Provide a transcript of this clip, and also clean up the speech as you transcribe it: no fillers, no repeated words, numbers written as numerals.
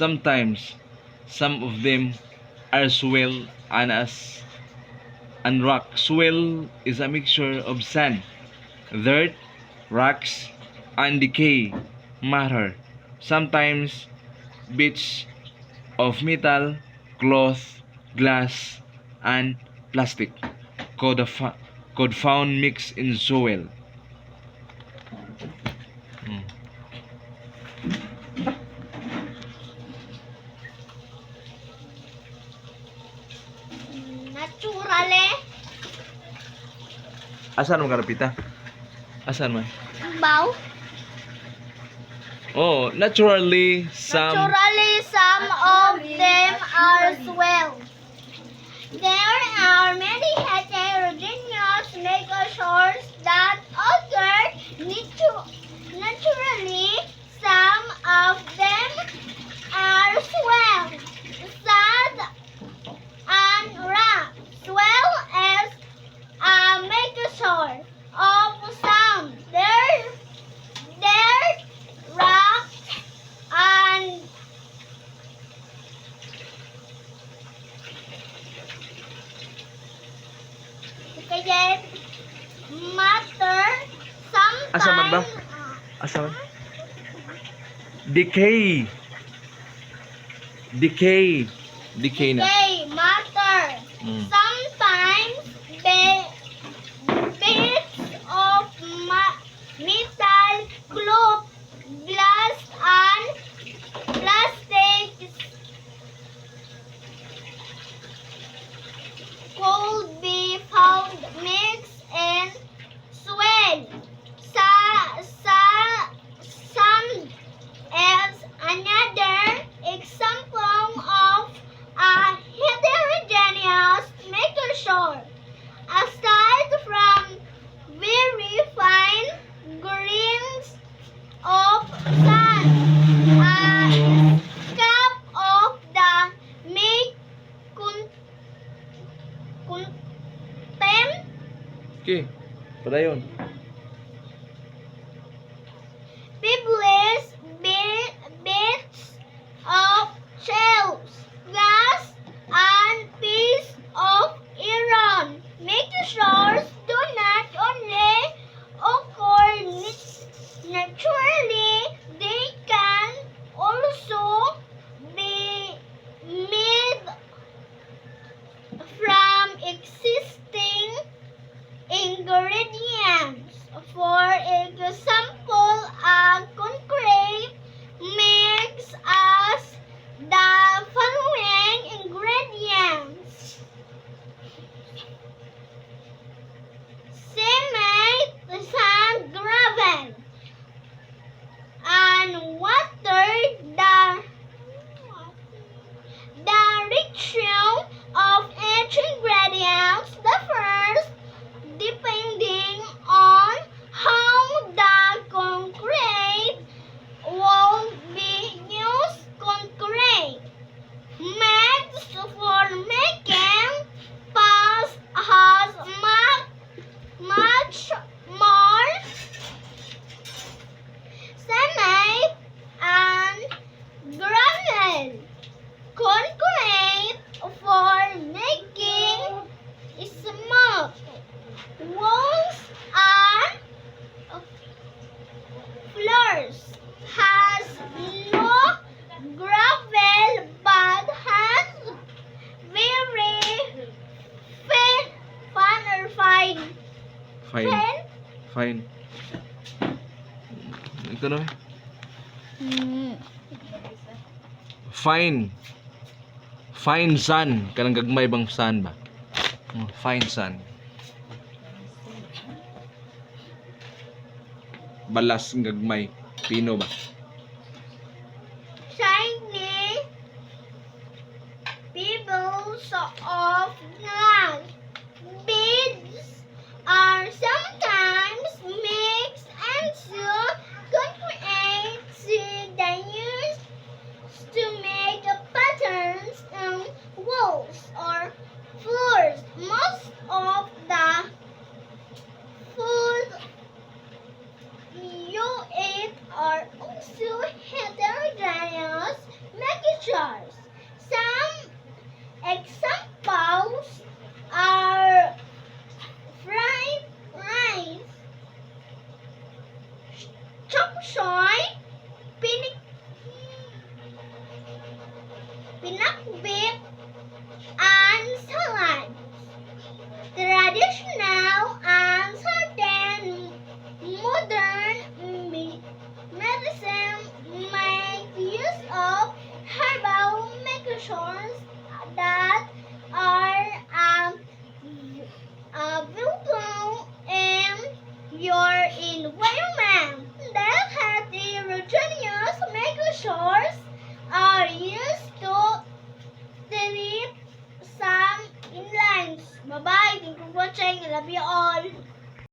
Sometimes, some of them are swell and rock. Swell is a mixture of sand, dirt, rocks, and decay matter. Sometimes bits of metal, cloth, glass, and plastic could found mixed in soil. Hmm. Naturally, Asan mo karapita? Asan man? bow. Oh, naturally some Naturally, some of them are swell. There are many heterogeneous megashores that occur naturally. Some of them are swell, sand, and rock. Swell is a megashore of sand, dirt, rock, and kaya matter Asa man ba? sometimes Asa man? Decay. Decay na. matter Mm. sometimes bits of metal, cloth, glass, and plastic could be found mixed in soil. Sand is another example of a heterogeneous megashore. Aside from very fine grains of sand, a scap of the may contain Okay. Padayon. pebbles, bits of shells, glass, and pieces of iron. Megashores do not only occur naturally, they can also be made from existing ingredients. For example, a concrete mix as the following ingredients: cement, sand, gravel, and water. The ratio of each ingredient differs depending on how the concrete will be used. Concrete mixed for making past has much more cement and gravel. Concrete for making smooth walls and floors has no gravel but has very fine. Fine. Ito na. Fine sand. Kanang gagmay bang sand ba? Fine sand. Balas ng gagmay. Pino ba? Shiny pebbles of glass. Beads are sometimes mixed into concrete they use to make patterns on walls or floors. Most of the food you eat are also are used to treat some in lines. Bye-bye. Thank you for watching. I love you all.